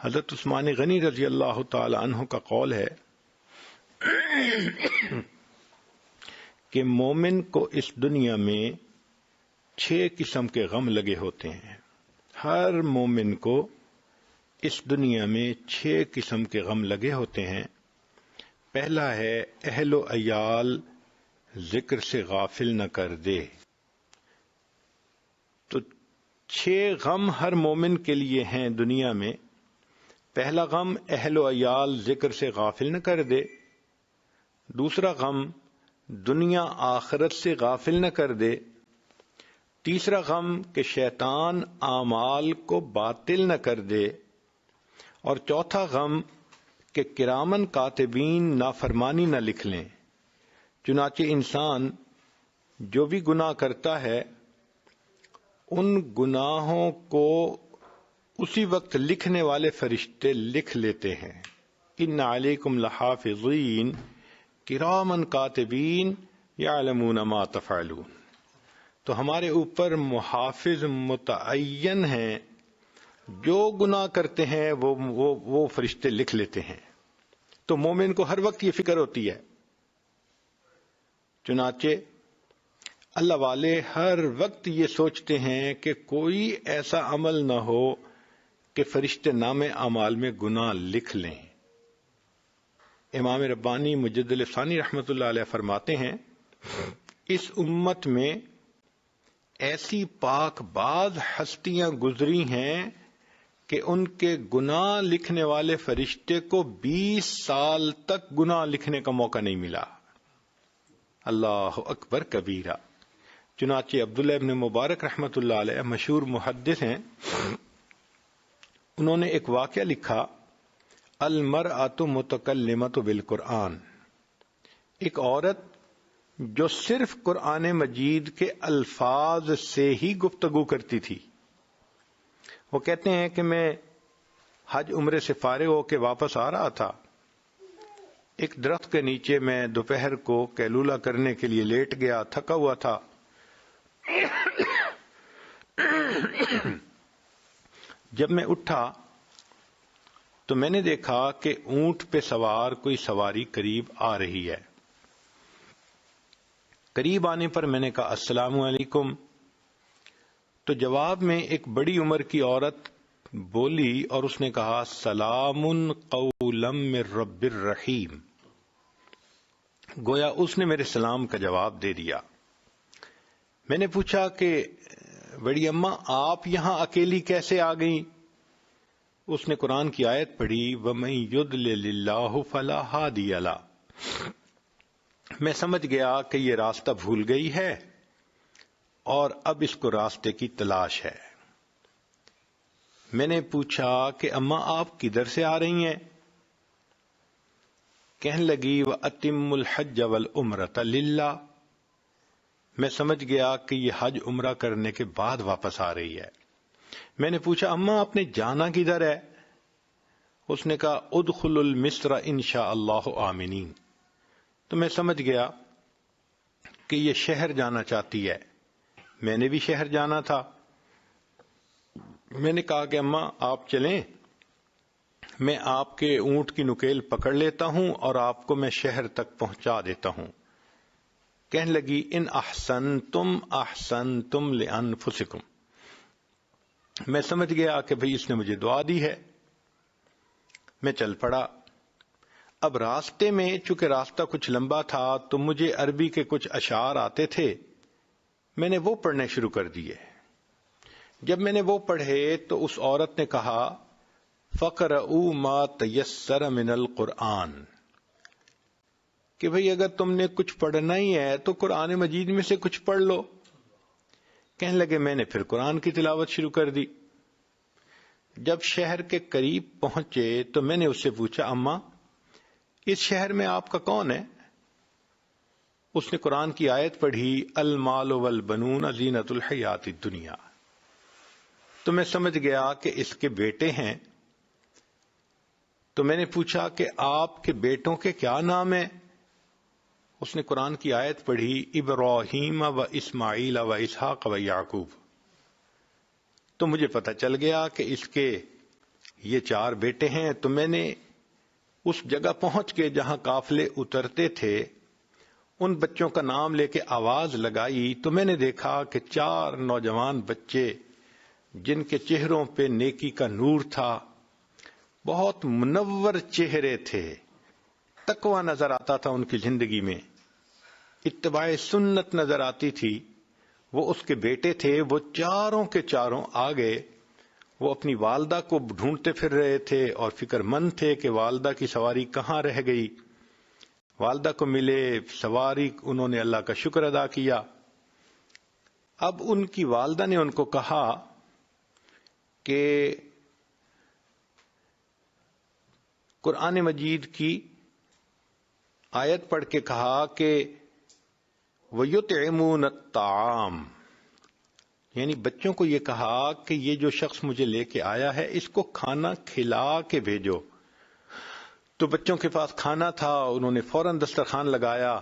حضرت عثمان غنی رضی اللہ تعالی عنہ کا قول ہے کہ مومن کو اس دنیا میں 6 قسم کے غم لگے ہوتے ہیں. ہر مومن کو اس دنیا میں 6 قسم کے غم لگے ہوتے ہیں. پہلا ہے اہل و عیال ذکر سے غافل نہ کر دے. تو 6 غم ہر مومن کے لیے ہیں دنیا میں. پہلا غم اہل و عیال ذکر سے غافل نہ کر دے. دوسرا غم دنیا آخرت سے غافل نہ کر دے. تیسرا غم کہ شیطان اعمال کو باطل نہ کر دے. اور چوتھا غم کہ کرامن کاتبین نافرمانی نہ لکھ لیں. چنانچہ انسان جو بھی گناہ کرتا ہے ان گناہوں کو اسی وقت لکھنے والے فرشتے لکھ لیتے ہیں. ان علیکم لحافظین کرامن کاتبین یعلمون ما تفعلون. تو ہمارے اوپر محافظ متعین ہیں، جو گناہ کرتے ہیں وہ فرشتے لکھ لیتے ہیں. تو مومن کو ہر وقت یہ فکر ہوتی ہے. چنانچہ اللہ والے ہر وقت یہ سوچتے ہیں کہ کوئی ایسا عمل نہ ہو کہ فرشتے نام اعمال میں گناہ لکھ لیں. امام ربانی مجدد ثانی رحمۃ اللہ علیہ فرماتے ہیں اس امت میں ایسی پاک باز ہستیاں گزری ہیں کہ ان کے گناہ لکھنے والے فرشتے کو 20 سال تک گناہ لکھنے کا موقع نہیں ملا. اللہ اکبر کبیرہ. چنانچہ عبداللہ ابن مبارک رحمۃ اللہ علیہ مشہور محدث ہیں، انہوں نے ایک واقعہ لکھا، المرأۃ متکلمۃ بالقرآن. ایک عورت جو صرف قرآن مجید کے الفاظ سے ہی گفتگو کرتی تھی. وہ کہتے ہیں کہ میں حج عمرے سے فارغ ہو کے واپس آ رہا تھا. ایک درخت کے نیچے میں دوپہر کو قیلولہ کرنے کے لیے لیٹ گیا، تھکا ہوا تھا. جب میں اٹھا تو میں نے دیکھا کہ اونٹ پہ سوار کوئی سواری قریب آ رہی ہے. قریب آنے پر میں نے کہا السلام علیکم. تو جواب میں ایک بڑی عمر کی عورت بولی اور اس نے کہا سلام قولا من رب الرحیم. گویا اس نے میرے سلام کا جواب دے دیا. میں نے پوچھا کہ بڑی اماں آپ یہاں اکیلی کیسے آ گئیں؟ اس نے قرآن کی آیت پڑھی وَمَن يُضْلِلِ اللَّهُ فَلَا هَادِيَ لَهُ. میں سمجھ گیا کہ یہ راستہ بھول گئی ہے اور اب اس کو راستے کی تلاش ہے. میں نے پوچھا کہ اماں آپ کدھر سے آ رہی ہیں؟ کہنے لگی وَأَتِمُّ الْحَجَّ وَالْعُمْرَةَ لِلَّهِ. میں سمجھ گیا کہ یہ حج عمرہ کرنے کے بعد واپس آ رہی ہے. میں نے پوچھا اماں آپ نے جانا کدھر ہے؟ اس نے کہا ادخلوا المصر انشاء اللہ آمنین. تو میں سمجھ گیا کہ یہ شہر جانا چاہتی ہے. میں نے بھی شہر جانا تھا. میں نے کہا کہ اماں آپ چلیں، میں آپ کے اونٹ کی نکیل پکڑ لیتا ہوں اور آپ کو میں شہر تک پہنچا دیتا ہوں. کہنے لگی ان احسنتم احسنتم لانفسکم. میں سمجھ گیا کہ بھئی اس نے مجھے دعا دی ہے. میں چل پڑا. اب راستے میں چونکہ راستہ کچھ لمبا تھا تو مجھے عربی کے کچھ اشعار آتے تھے، میں نے وہ پڑھنے شروع کر دیے. جب میں نے وہ پڑھے تو اس عورت نے کہا فَقْرَؤُوا مَا تَيَسَّرَ مِنَ الْقُرْآنِ کہ بھئی اگر تم نے کچھ پڑھنا ہی ہے تو قرآن مجید میں سے کچھ پڑھ لو. کہنے لگے میں نے پھر قرآن کی تلاوت شروع کر دی. جب شہر کے قریب پہنچے تو میں نے اس سے پوچھا اماں اس شہر میں آپ کا کون ہے؟ اس نے قرآن کی آیت پڑھی المال والبنون زینت الحیات الدنیا. تو میں سمجھ گیا کہ اس کے بیٹے ہیں. تو میں نے پوچھا کہ آپ کے بیٹوں کے کیا نام ہیں؟ اس نے قرآن کی آیت پڑھی ابراہیم و اسماعیل و اسحاق و یعقوب. تو مجھے پتہ چل گیا کہ اس کے یہ 4 بیٹے ہیں. تو میں نے اس جگہ پہنچ کے جہاں قافلے اترتے تھے ان بچوں کا نام لے کے آواز لگائی تو میں نے دیکھا کہ 4 نوجوان بچے جن کے چہروں پہ نیکی کا نور تھا، بہت منور چہرے تھے، تقوی نظر آتا تھا ان کی زندگی میں، اتباع سنت نظر آتی تھی. وہ اس کے بیٹے تھے. وہ چاروں کے چاروں آگے وہ اپنی والدہ کو ڈھونڈتے پھر رہے تھے اور فکر مند تھے کہ والدہ کی سواری کہاں رہ گئی. والدہ کو ملے، سواری، انہوں نے اللہ کا شکر ادا کیا. اب ان کی والدہ نے ان کو کہا کہ قرآن مجید کی آیت پڑھ کے کہا کہ وَيُطْعِمُونَ الطَّعَامَ، یعنی بچوں کو یہ کہا کہ یہ جو شخص مجھے لے کے آیا ہے اس کو کھانا کھلا کے بھیجو. تو بچوں کے پاس کھانا تھا، انہوں نے فوراً دسترخوان لگایا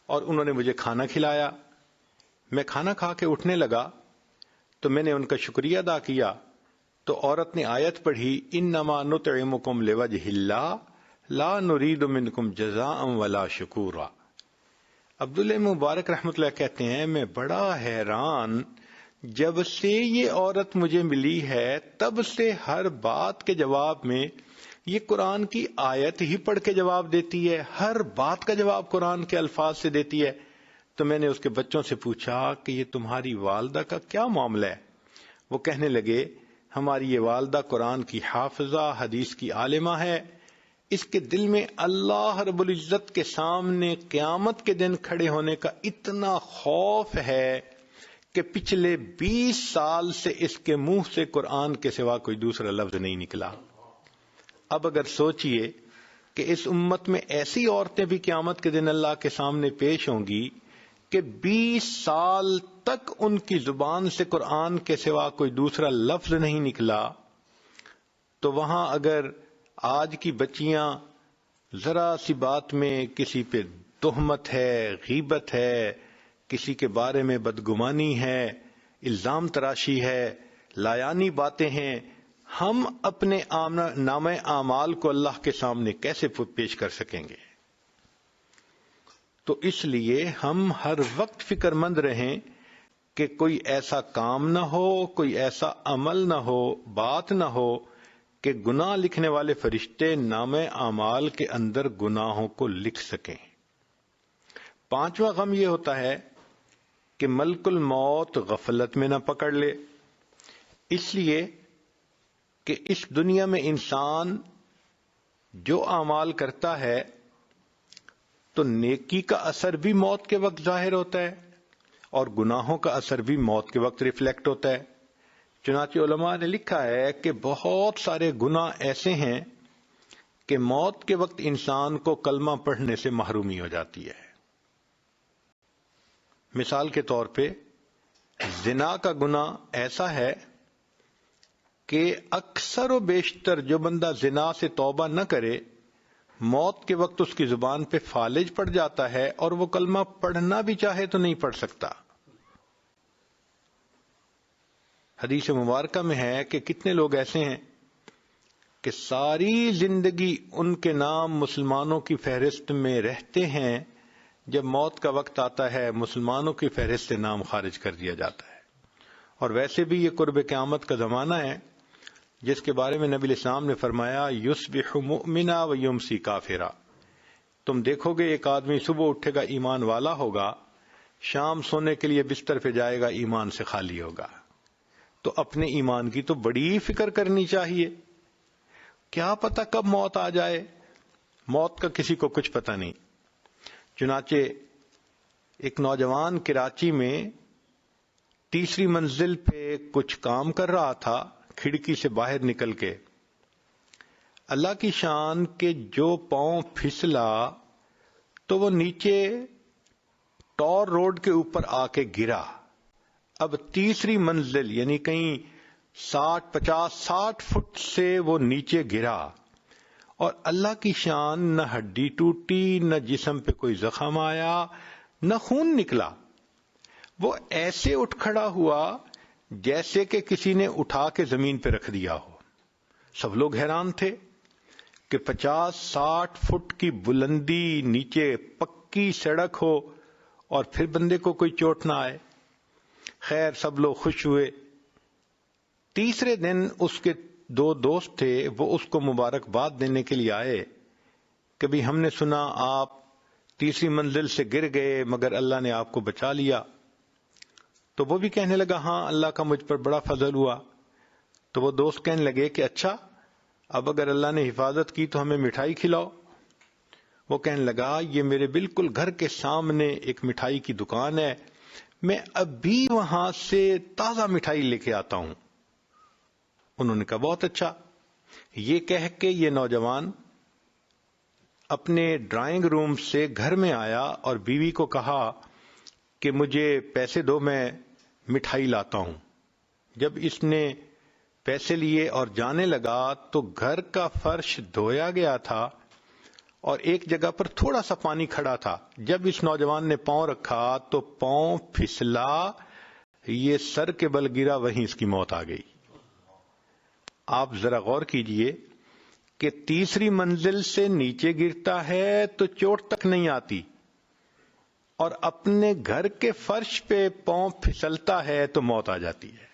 اور انہوں نے مجھے کھانا کھلایا. میں کھانا کھا کے اٹھنے لگا تو میں نے ان کا شکریہ ادا کیا تو عورت نے آیت پڑھی انما نطعمکم لوجہ اللہ لا نرید منکم جزاء ولا شکورا. عبداللہ مبارک رحمۃ اللہ کہتے ہیں میں بڑا حیران، جب سے یہ عورت مجھے ملی ہے تب سے ہر بات کے جواب میں یہ قرآن کی آیت ہی پڑھ کے جواب دیتی ہے، ہر بات کا جواب قرآن کے الفاظ سے دیتی ہے. تو میں نے اس کے بچوں سے پوچھا کہ یہ تمہاری والدہ کا کیا معاملہ ہے؟ وہ کہنے لگے ہماری یہ والدہ قرآن کی حافظہ، حدیث کی عالمہ ہے، اس کے دل میں اللہ رب العزت کے سامنے قیامت کے دن کھڑے ہونے کا اتنا خوف ہے کہ پچھلے 20 سال سے اس کے منہ سے قرآن کے سوا کوئی دوسرا لفظ نہیں نکلا. اب اگر سوچئے کہ اس امت میں ایسی عورتیں بھی قیامت کے دن اللہ کے سامنے پیش ہوں گی کہ 20 سال تک ان کی زبان سے قرآن کے سوا کوئی دوسرا لفظ نہیں نکلا، تو وہاں اگر آج کی بچیاں ذرا سی بات میں کسی پہ تہمت ہے، غیبت ہے، کسی کے بارے میں بدگمانی ہے، الزام تراشی ہے، لایانی باتیں ہیں، ہم اپنے نامہ اعمال کو اللہ کے سامنے کیسے پیش کر سکیں گے؟ تو اس لیے ہم ہر وقت فکر مند رہیں کہ کوئی ایسا کام نہ ہو، کوئی ایسا عمل نہ ہو، بات نہ ہو کہ گناہ لکھنے والے فرشتے نامہ اعمال کے اندر گناہوں کو لکھ سکیں. 5واں غم یہ ہوتا ہے کہ ملک الموت غفلت میں نہ پکڑ لے، اس لیے کہ اس دنیا میں انسان جو اعمال کرتا ہے تو نیکی کا اثر بھی موت کے وقت ظاہر ہوتا ہے اور گناہوں کا اثر بھی موت کے وقت ریفلیکٹ ہوتا ہے. چنانچہ علماء نے لکھا ہے کہ بہت سارے گناہ ایسے ہیں کہ موت کے وقت انسان کو کلمہ پڑھنے سے محرومی ہو جاتی ہے. مثال کے طور پہ زنا کا گناہ ایسا ہے کہ اکثر و بیشتر جو بندہ زنا سے توبہ نہ کرے موت کے وقت اس کی زبان پہ فالج پڑ جاتا ہے اور وہ کلمہ پڑھنا بھی چاہے تو نہیں پڑھ سکتا. حدیث مبارکہ میں ہے کہ کتنے لوگ ایسے ہیں کہ ساری زندگی ان کے نام مسلمانوں کی فہرست میں رہتے ہیں، جب موت کا وقت آتا ہے مسلمانوں کی فہرست سے نام خارج کر دیا جاتا ہے. اور ویسے بھی یہ قرب قیامت کا زمانہ ہے جس کے بارے میں نبی الاسلام نے فرمایا یصبح مؤمنا و یمسی کافرا. تم دیکھو گے ایک آدمی صبح اٹھے گا ایمان والا ہوگا، شام سونے کے لیے بستر پہ جائے گا ایمان سے خالی ہوگا. تو اپنے ایمان کی تو بڑی فکر کرنی چاہیے. کیا پتہ کب موت آ جائے، موت کا کسی کو کچھ پتہ نہیں. چنانچہ ایک نوجوان کراچی میں 3ری منزل پہ کچھ کام کر رہا تھا، کھڑکی سے باہر نکل کے اللہ کی شان کے جو پاؤں پھسلا تو وہ نیچے ٹور روڈ کے اوپر آ کے گرا. اب 3ری منزل یعنی کہیں 60 فٹ سے وہ نیچے گرا اور اللہ کی شان نہ ہڈی ٹوٹی، نہ جسم پہ کوئی زخم آیا، نہ خون نکلا. وہ ایسے اٹھ کھڑا ہوا جیسے کہ کسی نے اٹھا کے زمین پہ رکھ دیا ہو. سب لوگ حیران تھے کہ 50-60 فٹ کی بلندی، نیچے پکی سڑک ہو اور پھر بندے کو کوئی چوٹ نہ آئے۔ خیر سب لوگ خوش ہوئے۔ تیسرے دن اس کے 2 دوست تھے، وہ اس کو مبارکباد دینے کے لیے آئے۔ کبھی ہم نے سنا آپ تیسری منزل سے گر گئے مگر اللہ نے آپ کو بچا لیا۔ تو وہ بھی کہنے لگا ہاں اللہ کا مجھ پر بڑا فضل ہوا۔ تو وہ دوست کہنے لگے کہ اچھا اب اگر اللہ نے حفاظت کی تو ہمیں مٹھائی کھلاؤ۔ وہ کہنے لگا یہ میرے بالکل گھر کے سامنے ایک مٹھائی کی دکان ہے، میں ابھی وہاں سے تازہ مٹھائی لے کے آتا ہوں۔ انہوں نے کہا بہت اچھا۔ یہ کہہ کے یہ نوجوان اپنے ڈرائنگ روم سے گھر میں آیا اور بیوی کو کہا کہ مجھے پیسے دو، میں مٹھائی لاتا ہوں۔ جب اس نے پیسے لیے اور جانے لگا تو گھر کا فرش دھویا گیا تھا اور ایک جگہ پر تھوڑا سا پانی کھڑا تھا۔ جب اس نوجوان نے پاؤں رکھا تو پاؤں پھسلا، یہ سر کے بل گرا، وہیں اس کی موت آ گئی۔ آپ ذرا غور کیجئے کہ تیسری منزل سے نیچے گرتا ہے تو چوٹ تک نہیں آتی، اور اپنے گھر کے فرش پہ پاؤں پھسلتا ہے تو موت آ جاتی ہے۔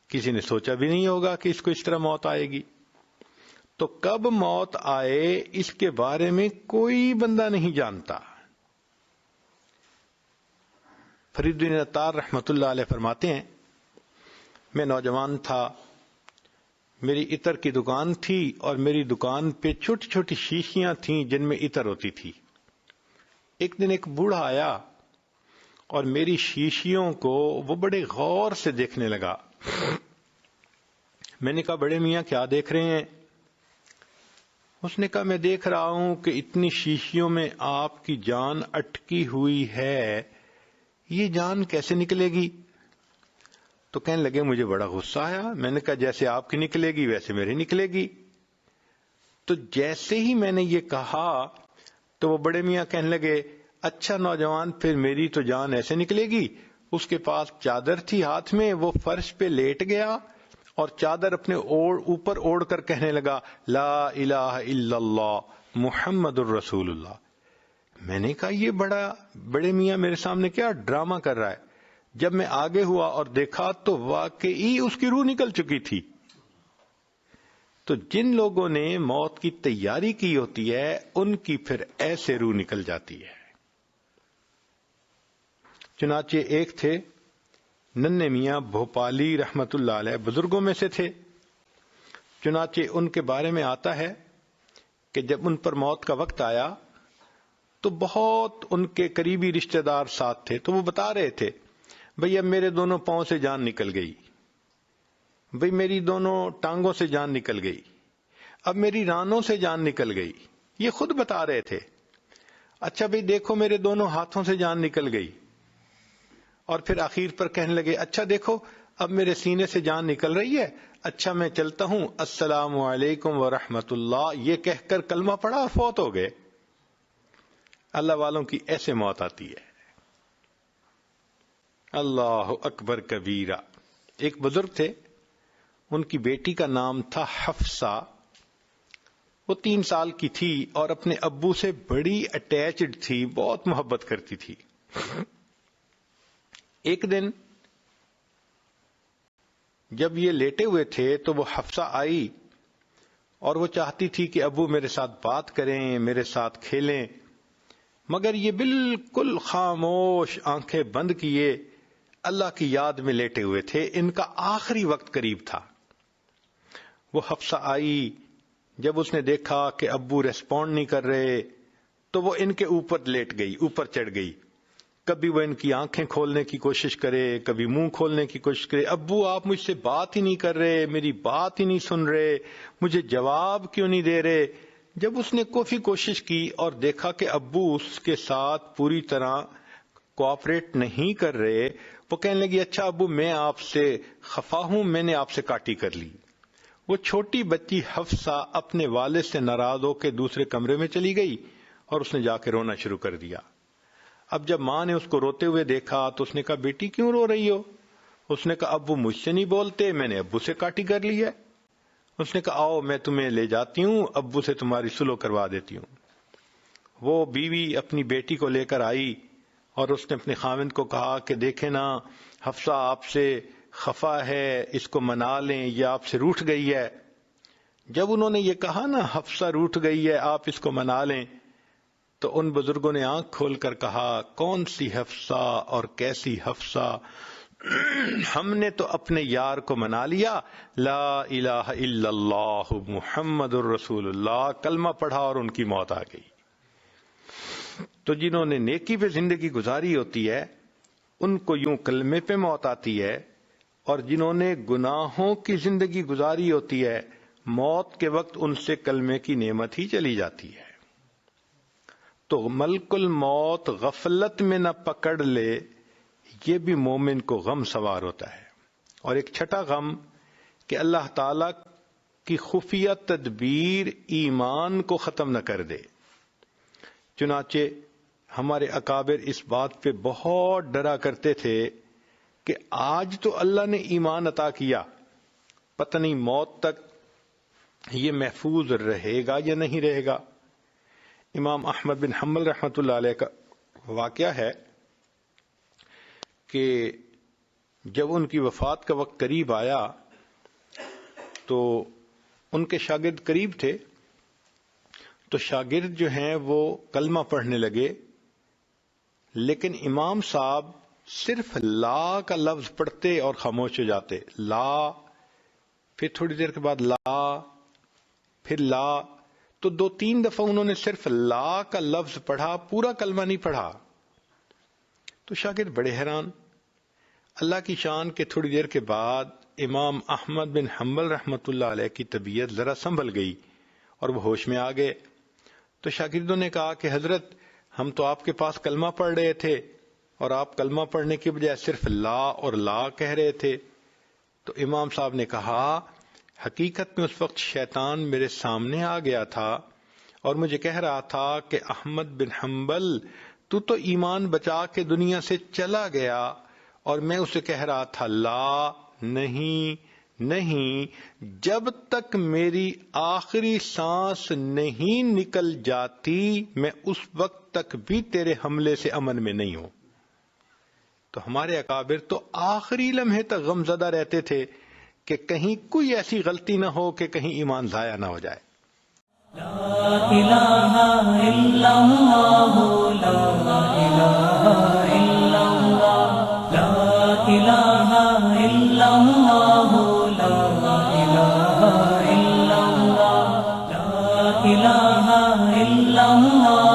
کسی نے سوچا بھی نہیں ہوگا کہ اس کو اس طرح موت آئے گی۔ تو کب موت آئے اس کے بارے میں کوئی بندہ نہیں جانتا۔ فرید بن عطار رحمت اللہ علیہ فرماتے ہیں میں نوجوان تھا، میری عطر کی دکان تھی اور میری دکان پہ چھوٹی چھوٹی شیشیاں تھیں جن میں عطر ہوتی تھی۔ ایک دن ایک بوڑھا آیا اور میری شیشیوں کو وہ بڑے غور سے دیکھنے لگا۔ میں نے کہا بڑے میاں کیا دیکھ رہے ہیں؟ اس نے کہا میں دیکھ رہا ہوں کہ اتنی شیشیوں میں آپ کی جان اٹکی ہوئی ہے، یہ جان کیسے نکلے گی؟ تو کہنے لگے مجھے بڑا غصہ آیا۔ میں نے کہا جیسے آپ کی نکلے گی ویسے میری نکلے گی۔ تو جیسے ہی میں نے یہ کہا تو وہ بڑے میاں کہنے لگے اچھا نوجوان پھر میری تو جان ایسے نکلے گی۔ اس کے پاس چادر تھی ہاتھ میں، وہ فرش پہ لیٹ گیا اور چادر اپنے اوپر اوڑھ کر کہنے لگا لا الہ الا اللہ محمد الرسول اللہ۔ میں نے کہا یہ بڑے میاں میرے سامنے کیا ڈرامہ کر رہا ہے؟ جب میں آگے ہوا اور دیکھا تو واقعی اس کی روح نکل چکی تھی۔ تو جن لوگوں نے موت کی تیاری کی ہوتی ہے ان کی پھر ایسے روح نکل جاتی ہے۔ چنانچہ ایک تھے ننھے میاں بھوپالی رحمت اللہ علیہ، بزرگوں میں سے تھے۔ چنانچہ ان کے بارے میں آتا ہے کہ جب ان پر موت کا وقت آیا تو بہت ان کے قریبی رشتہ دار ساتھ تھے، تو وہ بتا رہے تھے بھئی اب میرے دونوں پاؤں سے جان نکل گئی، بھئی میری دونوں ٹانگوں سے جان نکل گئی، اب میری رانوں سے جان نکل گئی۔ یہ خود بتا رہے تھے۔ اچھا بھئی دیکھو میرے دونوں ہاتھوں سے جان نکل گئی، اور پھر آخر پر کہنے لگے اچھا دیکھو اب میرے سینے سے جان نکل رہی ہے، اچھا میں چلتا ہوں، السلام علیکم ورحمت اللہ، یہ کہہ کر کلمہ پڑھا اور فوت ہو گئے۔ اللہ والوں کی ایسے موت آتی ہے۔ اللہ اکبر کبیرہ۔ ایک بزرگ تھے، ان کی بیٹی کا نام تھا حفصہ، وہ 3 سال کی تھی اور اپنے ابو سے بڑی اٹیچڈ تھی، بہت محبت کرتی تھی۔ ایک دن جب یہ لیٹے ہوئے تھے تو وہ حفصہ آئی اور وہ چاہتی تھی کہ ابو میرے ساتھ بات کریں، میرے ساتھ کھیلیں، مگر یہ بالکل خاموش، آنکھیں بند کیے اللہ کی یاد میں لیٹے ہوئے تھے۔ ان کا آخری وقت قریب تھا۔ وہ حفصہ آئی، جب اس نے دیکھا کہ ابو ریسپونڈ نہیں کر رہے تو وہ ان کے اوپر لیٹ گئی، اوپر چڑھ گئی۔ کبھی وہ ان کی آنکھیں کھولنے کی کوشش کرے، کبھی منہ کھولنے کی کوشش کرے، ابو آپ مجھ سے بات ہی نہیں کر رہے، میری بات ہی نہیں سن رہے، مجھے جواب کیوں نہیں دے رہے۔ جب اس نے کافی کوشش کی اور دیکھا کہ ابو اس کے ساتھ پوری طرح کوآپریٹ نہیں کر رہے، وہ کہنے لگی اچھا ابو میں آپ سے خفا ہوں، میں نے آپ سے کاٹی کر لی۔ وہ چھوٹی بچی حفصہ اپنے والد سے ناراض ہو کے دوسرے کمرے میں چلی گئی اور اس نے جا کے رونا شروع کر دیا۔ اب جب ماں نے اس کو روتے ہوئے دیکھا تو اس نے کہا بیٹی کیوں رو رہی ہو؟ اس نے کہا ابو مجھ سے نہیں بولتے، میں نے ابو سے کاٹی کر لی ہے۔ اس نے کہا آؤ میں تمہیں لے جاتی ہوں، ابو سے تمہاری صلح کروا دیتی ہوں۔ وہ بیوی اپنی بیٹی کو لے کر آئی اور اس نے اپنے خاوند کو کہا کہ دیکھیں نا حفصہ آپ سے خفا ہے، اس کو منا لیں، یہ آپ سے روٹھ گئی ہے۔ جب انہوں نے یہ کہا نا حفصہ روٹھ گئی ہے، آپ اس کو منا لیں، تو ان بزرگوں نے آنکھ کھول کر کہا کون سی حفصہ اور کیسی حفصہ، ہم نے تو اپنے یار کو منا لیا، لا الہ الا اللہ محمد الرسول اللہ، کلمہ پڑھا اور ان کی موت آ گئی۔ تو جنہوں نے نیکی پہ زندگی گزاری ہوتی ہے ان کو یوں کلمے پہ موت آتی ہے، اور جنہوں نے گناہوں کی زندگی گزاری ہوتی ہے موت کے وقت ان سے کلمے کی نعمت ہی چلی جاتی ہے۔ تو ملک الموت غفلت میں نہ پکڑ لے، یہ بھی مومن کو غم سوار ہوتا ہے۔ اور ایک چھٹا غم کہ اللہ تعالی کی خفیہ تدبیر ایمان کو ختم نہ کر دے۔ چنانچہ ہمارے اکابر اس بات پہ بہت ڈرا کرتے تھے کہ آج تو اللہ نے ایمان عطا کیا، پتہ نہیں موت تک یہ محفوظ رہے گا یا نہیں رہے گا۔ امام احمد بن حنبل رحمۃ اللہ علیہ کا واقعہ ہے کہ جب ان کی وفات کا وقت قریب آیا تو ان کے شاگرد قریب تھے، تو شاگرد جو ہیں وہ کلمہ پڑھنے لگے، لیکن امام صاحب صرف لا کا لفظ پڑھتے اور خاموش ہو جاتے، لا، پھر تھوڑی دیر کے بعد لا، پھر لا، تو 2-3 دفعہ انہوں نے صرف لا کا لفظ پڑھا، پورا کلمہ نہیں پڑھا۔ تو شاگرد بڑے حیران۔ اللہ کی شان کے تھوڑی دیر کے بعد امام احمد بن حنبل رحمۃ اللہ علیہ کی طبیعت ذرا سنبھل گئی اور وہ ہوش میں آ گئے۔ تو شاگردوں نے کہا کہ حضرت ہم تو آپ کے پاس کلمہ پڑھ رہے تھے اور آپ کلمہ پڑھنے کی بجائے صرف لا اور لا کہہ رہے تھے۔ تو امام صاحب نے کہا حقیقت میں اس وقت شیطان میرے سامنے آ گیا تھا اور مجھے کہہ رہا تھا کہ احمد بن حنبل تو ایمان بچا کے دنیا سے چلا گیا، اور میں اسے کہہ رہا تھا لا، نہیں نہیں، جب تک میری آخری سانس نہیں نکل جاتی میں اس وقت تک بھی تیرے حملے سے امن میں نہیں ہوں۔ تو ہمارے اکابر تو آخری لمحے تک غم زدہ رہتے تھے کہ کہیں کوئی ایسی غلطی نہ ہو کہ کہیں ایمان ضائع نہ ہو جائے۔ لا الہ الا اللہ، لا الہ الا اللہ، لا الہ الا اللہ، لا الہ الا اللہ، لا الہ الا اللہ۔